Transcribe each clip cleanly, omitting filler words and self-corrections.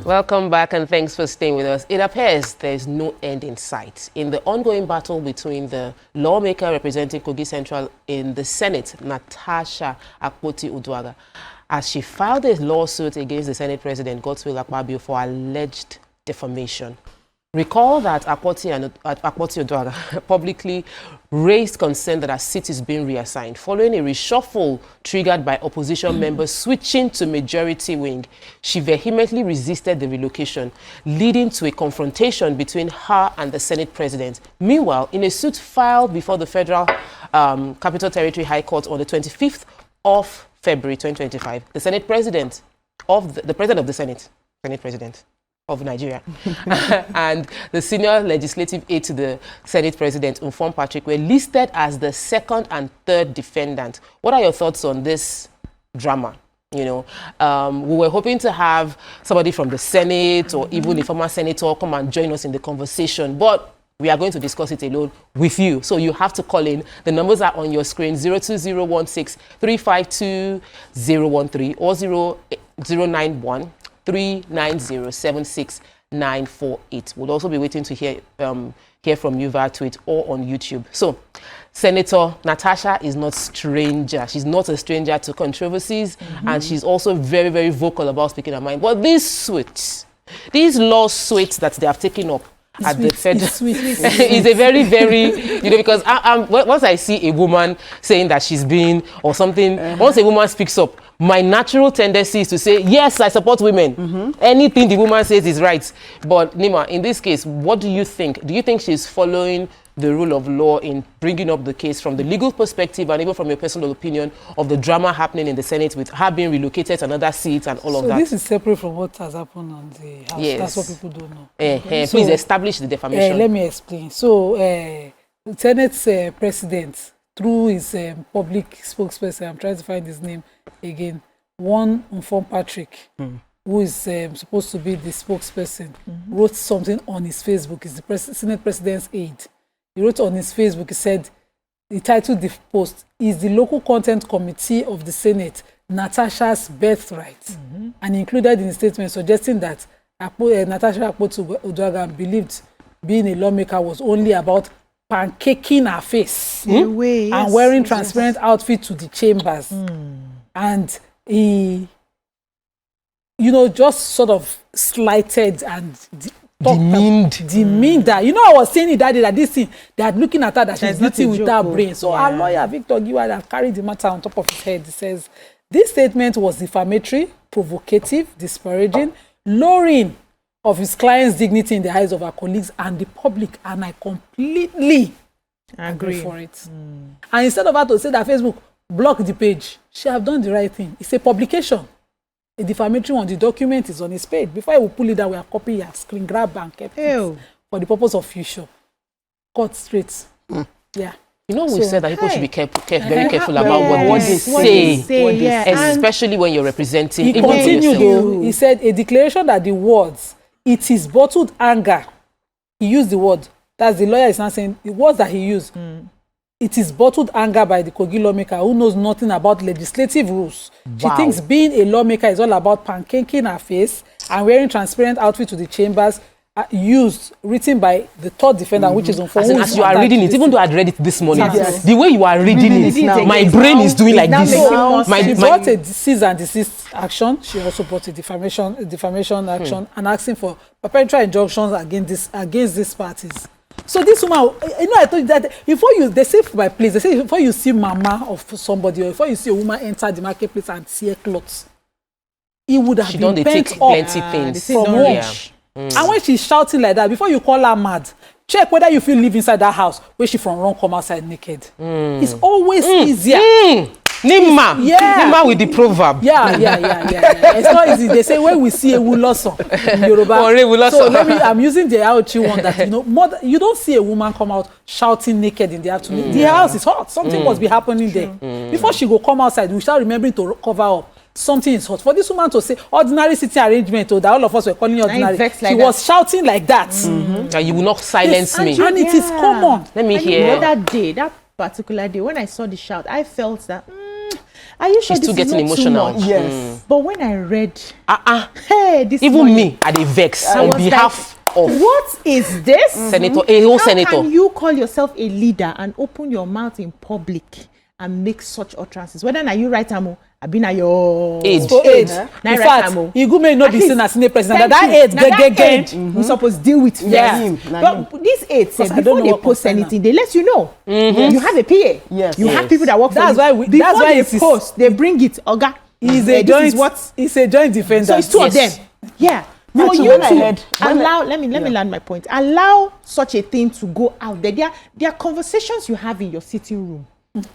Welcome back and thanks for staying with us. It appears there is no end in sight in the ongoing battle between the lawmaker representing Kogi Central in the Senate, Natasha Akpabio, as she filed a lawsuit against the Senate President, Akpabio, for alleged defamation. Recall that Akpabio publicly raised concern that her seat is being reassigned following a reshuffle triggered by opposition members switching to majority wing. She vehemently resisted the relocation, leading to a confrontation between her and the Senate President. Meanwhile, in a suit filed before the Federal Capital Territory High Court on the 25th of February 2025, the Senate President of the President of the Senate President of Nigeria and the senior legislative aide to the Senate President, Patrick, were listed as the second and third defendant. What are your thoughts on this drama? You know, we were hoping to have somebody from the Senate or even a former senator come and join us in the conversation, but we are going to discuss it alone with you. So you have to call in. The numbers are on your screen: 02016 352 013 or 091 390-76948. We'll also be waiting to hear from you via tweet or on YouTube. So, Senator Natasha is not stranger. She's not a stranger to controversies, and she's also very, very vocal about speaking her mind. But these lawsuits that they have taken up at the federal is a very, very, you know, because once I see a woman saying that she's been or something, once a woman speaks up, my natural tendency is to say, yes, I support women. Anything the woman says is right. But Nyma, in this case, what do you think? Do you think she's following the rule of law in bringing up the case from the legal perspective and even from your personal opinion of the drama happening in the Senate with her being relocated to another seat and all of that? So this is separate from what has happened on the House. Yes. That's what people don't know. Please establish the defamation. Let me explain. So, the Senate's president, through his public spokesperson, I'm trying to find his name again, Patrick, who is supposed to be the spokesperson, wrote something on his Facebook. He's the Senate president's aide. He wrote on his Facebook, he said, he titled the post, "Is the local content committee of the Senate Natasha's birthright?" And included in the statement suggesting that Natasha Akpabio believed being a lawmaker was only about pancaking her face and wearing transparent outfit to the chambers. And he, you know, just sort of slighted and demeaned that. You know, I was saying that day that this thing, they are looking at her that she's guilty with her brain. So our lawyer, Victor Giwa, have carried the matter on top of his head. He says, this statement was defamatory, provocative, disparaging, lowering of his client's dignity in the eyes of our colleagues and the public, and I completely agree for it. And instead of her to say that Facebook block the page, she have done the right thing. It's a publication, a defamatory one. The document is on his page. Before I will pull it down, we are copying and screen grab and kept it for the purpose of future. Cut straight. Yeah. You know, we said that people should be very careful about what they say, especially when you're representing. He continued though. He said a declaration that the words, "It is bottled anger." He used the word. That's the lawyer is not saying the words that he used. It is bottled anger by the Kogi lawmaker who knows nothing about legislative rules. She thinks being a lawmaker is all about pancaking her face and wearing transparent outfit to the chambers. Written by the third defendant, which is on phone. As you are reading it, even though I read it this morning, the way you are reading it, my brain is doing like this. She brought a cease and desist action. She also brought a defamation action and asking for perpetual injunctions against these parties. So this woman, you know, I told you that they say by place, they say before you see mama of somebody or before you see a woman enter the marketplace and see a clothes, it would have been pent up plenty things from home. And when she's shouting like that, before you call her mad, check whether you feel live inside that house where she from wrong come outside naked. It's always easier. Nyma. Nyma with the proverb. Yeah. It's not easy. They say when we see a wuloso in Yoruba. So I'm using the Aochi one that, you know, you don't see a woman come out shouting naked in the afternoon. The house is hot. Something must be happening there. Before she go come outside, we start remembering to cover up. Something is hot. For this woman to say ordinary sitting arrangement, that all of us were calling ordinary, she was shouting like that. That you will not silence me. And it is common. Let me hear. That particular day, when I saw the shout, I felt that Are you sure she's still this is getting not too emotional. much? Yes. But when I read, Hey, this even morning, me, at the vex I on was behalf of what is this? Senator, a whole How senator. can you call yourself a leader and open your mouth in public and make such utterances? Whether na you right amo, I been at your Age. In right fact, amo. Igu may not be seen as Senate president. That age, we supposed to deal with first. Yeah. But this age, Because I don't before know they what post concern anything, they let you know. You have a PA. Yes. You have people that work That's for why you. we- Before that's why they it is- post, they bring it. Oga, He's this a joint. is what. He's a joint defender. So it's two of them. Yes. Yeah. Me For too, you when I to heard- allow, let me land my point. Allow such a thing to go out there. There are conversations you have in your sitting room.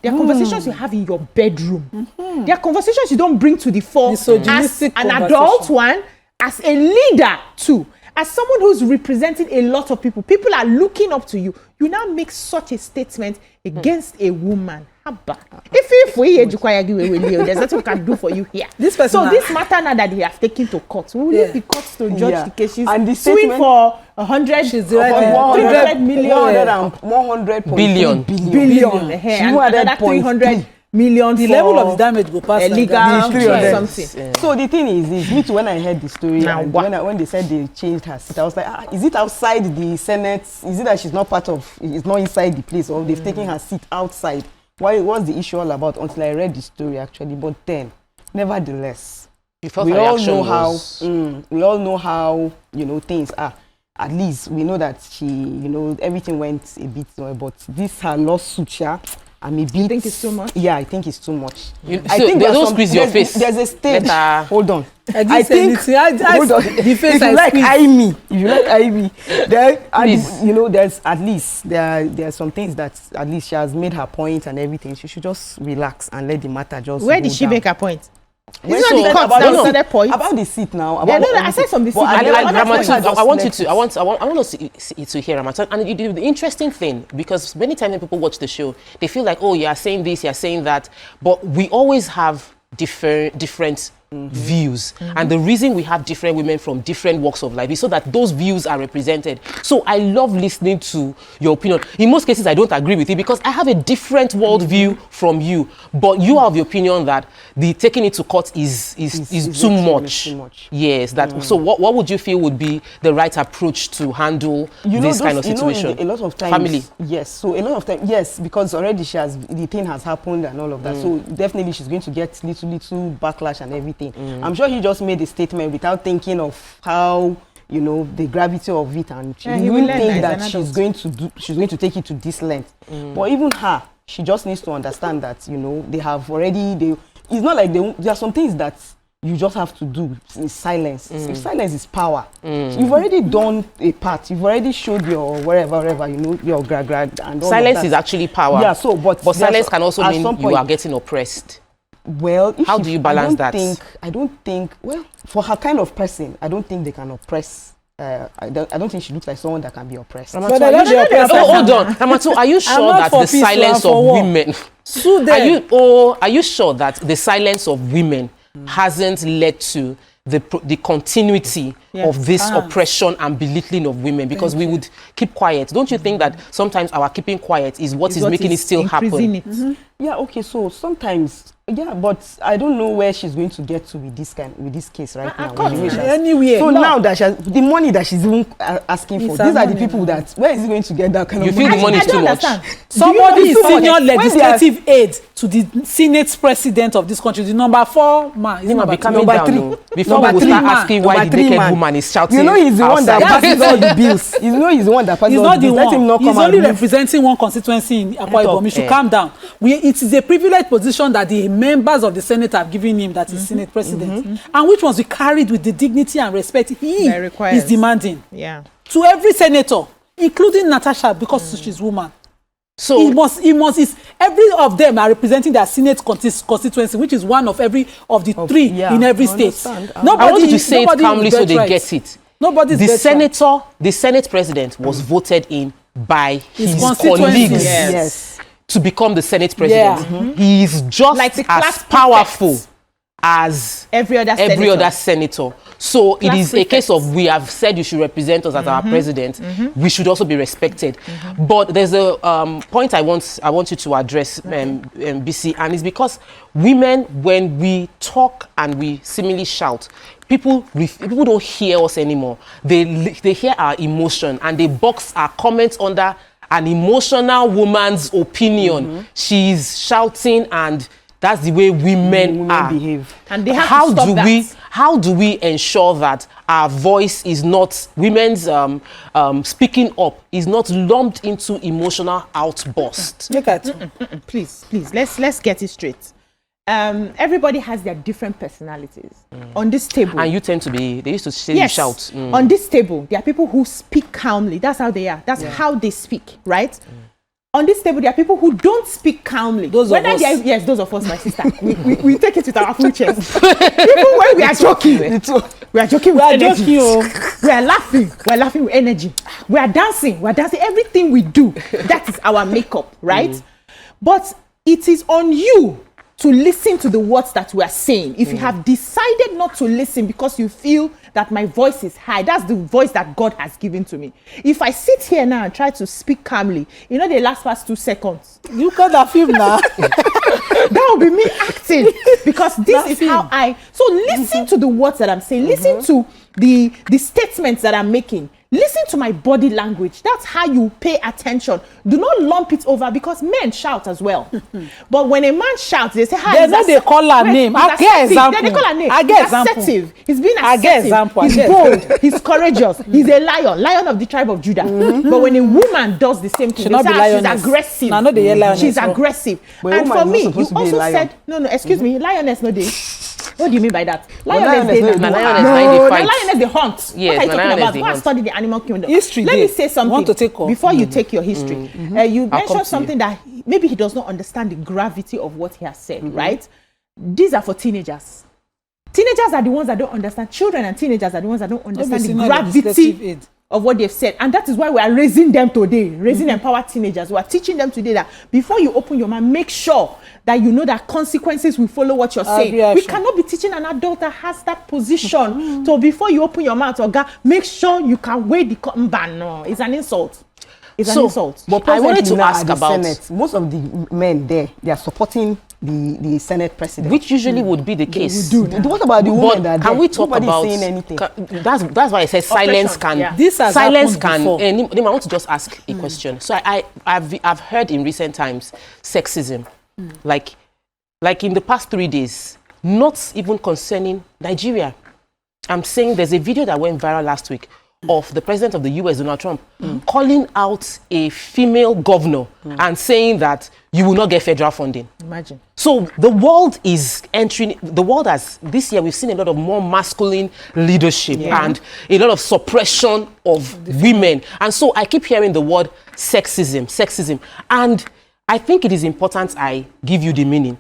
There are conversations you have in your bedroom. There are conversations you don't bring to the fore as Misogynistic an conversation. adult one, as a leader too. As someone who's representing a lot of people, people are looking up to you. You now make such a statement against a woman. Haba. If we there's nothing we can do for you here. This person so now- this matter now that they have taken to court, will it be court to judge the case? She's And the suing statement- for 100, She's the right 300 million. 100 Billion. billion. And another 300 million The for level of damage go pass like illegal that. 300. something. So the thing is me too, when I heard the story Now and what? when they said they changed her seat, I was like, is it outside the Senate? Is it that she's not part of, it's not inside the place, or they've taken her seat outside? What's the issue all about? Until I read the story actually. But then, nevertheless, You felt we her all reaction know how was- we all know how things are. At least we know that she, everything went a bit, but this her lawsuit, I'm a bit. You think it's too much? Yeah, I think it's too much. So don't squeeze your face. There's a stage. Let her- Hold on. I didn't say anything. Hold on. The face If you I like squeeze. eye me, then Please. there's at least there are some things that at least she has made her point and everything. She should just relax and let the matter just. Where go did she down. make her point? When It's not she the said court about that the started seat- point. about the seat now. Yeah, About no, I everything. said from the But seat. at the I other like point, Ramatu, just I want you let to, it. I want us to hear Ramatu. And the interesting thing, because many times when people watch the show, they feel like, oh, you are saying this, you are saying that, but we always have different views. And the reason we have different women from different walks of life is so that those views are represented. So I love listening to your opinion. In most cases, I don't agree with you because I have a different worldview from you. But you are of the opinion that the taking it to court is too much. Too much. Yes. That. So what would you feel would be the right approach to handle this kind of situation? A lot of times, Family. Yes. So a lot of times, yes, because already the thing has happened and all of that. So definitely she's going to get little backlash and everything. I'm sure he just made a statement without thinking of how the gravity of it, and she he will didn't learn think as that an she's going to take it to this length. But even her, she just needs to understand that they have already it's not like there are some things that you just have to do in silence. Silence is power. You've already done a part. You've already showed your wherever your grad and all Silence of that. is actually power. Yeah. So, but silence can also at mean some you point- are getting oppressed. Well, if How she- do you balance that? I don't think. Well, for her kind of person, I don't think they can oppress. I don't think she looks like someone that can be oppressed. Ramatu, But are I you love your sure- oppressor. hold on. Ramatu, are you sure not that for the peace, silence I'm of for war. women Sue them. are you sure that the silence of women hasn't led to the continuity of this oppression and belittling of women? Because we would keep quiet. Don't you think that sometimes our keeping quiet is what is making it still happen? Yeah. Okay. So sometimes. Yeah, but I don't know where she's going to get to with this case right now. with the way she has- Anywhere. So now that she has, the money that she's even asking for, It's these her are the money people now. that where is he going to get that kind You of feel money? the money is too don't much? understand. Somebody is Do you know senior when they are- legislative aide to the Senate president of this country, the number 4 man. Is it Nyma, number be two? calming Number down, three. no. Before Number we three start man. asking why Number the three naked man. woman is shouting. You know he's the one that outside. passes all the bills. You know he's the one that passes He's all not the the bills. Let him one. not He's come only and representing one constituency in Akwa Ibom. He should calm down. It is a privileged position that the members of the Senate have given him, that is Senate president, and which ones we carried with the dignity and respect he That requires. is demanding Yeah. to every senator, including Natasha, because she's woman. So He must. Every of them are representing their Senate constituency, which is one of the three in every I state. understand. I want you to say it nobody calmly will so they right. get it. Nobody's The get right. the Senate president was voted in by his constituency. colleagues Yes. to become the Senate president. Yeah. He is just Like the as class powerful prefect. as every other senator. So Class it is a case of, we have said you should represent us as our president. We should also be respected. But there's a point I want you to address, BC, and it's because women, when we talk and we seemingly shout, people don't hear us anymore. They hear our emotion and they box our comments under an emotional woman's opinion. She's shouting, and that's the way women behave. And they have to stop that. How do we ensure that our voice is not, women's speaking up is not lumped into emotional outbursts? Look at Please, let's get it straight. Everybody has their different personalities. On this table. And you tend to be, they used to say you shout. On this table, there are people who speak calmly. That's how they are. That's how they speak, right? On this table, there are people who don't speak calmly. Those of us. Yes, those of us, my sister. we take it with our full chest. Even when we are joking, we are joking with energy. We are laughing with energy. We are dancing. Everything we do, that is our makeup, right? But it is on you to listen to the words that we are saying. If you have decided not to listen because you feel that my voice is high, that's the voice that God has given to me. If I sit here now and try to speak calmly, they last past 2 seconds. You got that film now. That will be me acting, because this is how so listen to the words that I'm saying. Listen to the statements that I'm making. Listen to my body language. That's how you pay attention. Do not lump it over, because men shout as well. But when a man shouts, they say, they call her name. I get example. They call her name. He's assertive. He's being I get example. He's bold. He's courageous. He's a lion of the tribe of Judah. But when a woman does the same thing, they say she's aggressive. No, they lioness. She's aggressive. But and for me, you also said, excuse me, lioness no day. What do you mean by that? Lioness they hunt. Yes, what are you talking about? they Go and hunt. study the animal kingdom. History. Let me say something. Want to take off? Before you take your history. You come mentioned to something that maybe he does not understand the gravity of what he has said, right? These are for teenagers. Teenagers are the ones that don't understand. Children and teenagers are the ones that don't understand the gravity of what they've said. And that is why we are raising them today, raising empowered teenagers. We are teaching them today that before you open your mouth, make sure that you know that consequences will follow what you're saying. We cannot be teaching an adult that has that position. So before you open your mouth, make sure you can weigh the cotton ban. No, it's an insult. It's an insult. But I wanted to ask about Senate, most of the men there, they are supporting the Senate president, which usually would be the case. What about the women that can we talk about saying anything? That's why I said silence can. This has silence happened can. before. I want to just ask a question. So I've heard in recent times sexism, like in the past 3 days, not even concerning Nigeria. I'm saying there's a video that went viral last week of the president of the US, Donald Trump, calling out a female governor and saying that you will not get federal funding. Imagine. So the world is entering, this year we've seen a lot of more masculine leadership and a lot of suppression of women. And so I keep hearing the word sexism. And I think it is important I give you the meaning.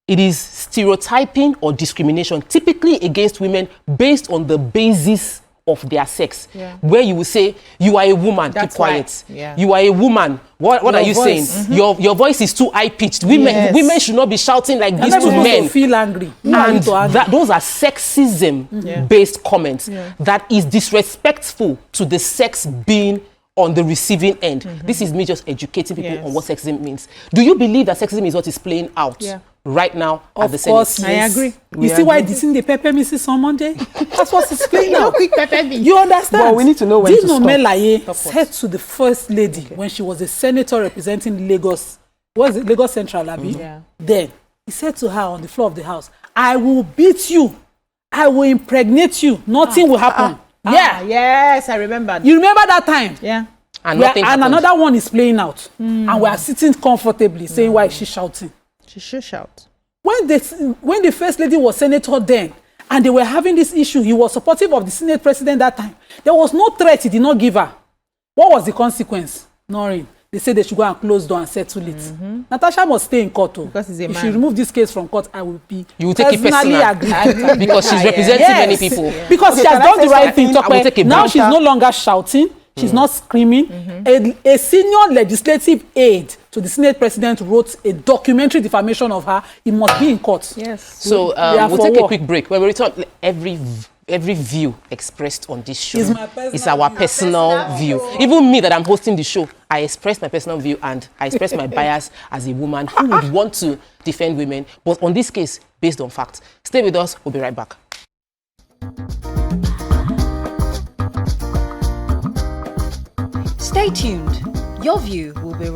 It is stereotyping or discrimination, typically against women based on the basis of their sex, where you will say, you are a woman, keep quiet. You are a woman. What are you saying? Your voice is too high-pitched. Women should not be shouting like this to men. Feel angry. And those are sexism-based comments that is disrespectful to the sex being on the receiving end. This is me just educating people on what sexism means. Do you believe that sexism is what is playing out right now at the Senate? Of course, I agree. You see why this thing they pepper Mrs. on Monday? That's what it's playing out. You understand? But we need to know when to stop. Melaye said to the first lady when she was a senator representing Lagos, was it Lagos Central, Abi? Then he said to her on the floor of the house, I will beat you. I will impregnate you. Nothing will happen. Yes, I remember. You remember that time? Yeah. And nothing happened. Another one is playing out. And we are sitting comfortably saying, why is she shouting? She should shout. When the first lady was senator then, and they were having this issue, he was supportive of the Senate president that time. There was no threat he did not give her. What was the consequence? Nothing. They said they should go and close door and settle it. Natasha must stay in court too. Because he's a man. If she remove this case from court, I will be You will take it personally personal. agree. Because she's representing many people. Because she has done the right thing. I will take a Now break. she's no longer shouting. She's not screaming. A senior legislative aide So the Senate president wrote a documentary defamation of her. It must be in court. Yes. So We are we'll for take a war. quick break. When we return, every view expressed on this show Is my personal is our view. personal view. Even me that I'm hosting the show, I express my personal view and I express my bias as a woman who would want to defend women, but on this case, based on facts. Stay with us. We'll be right back. Stay tuned. Your view will be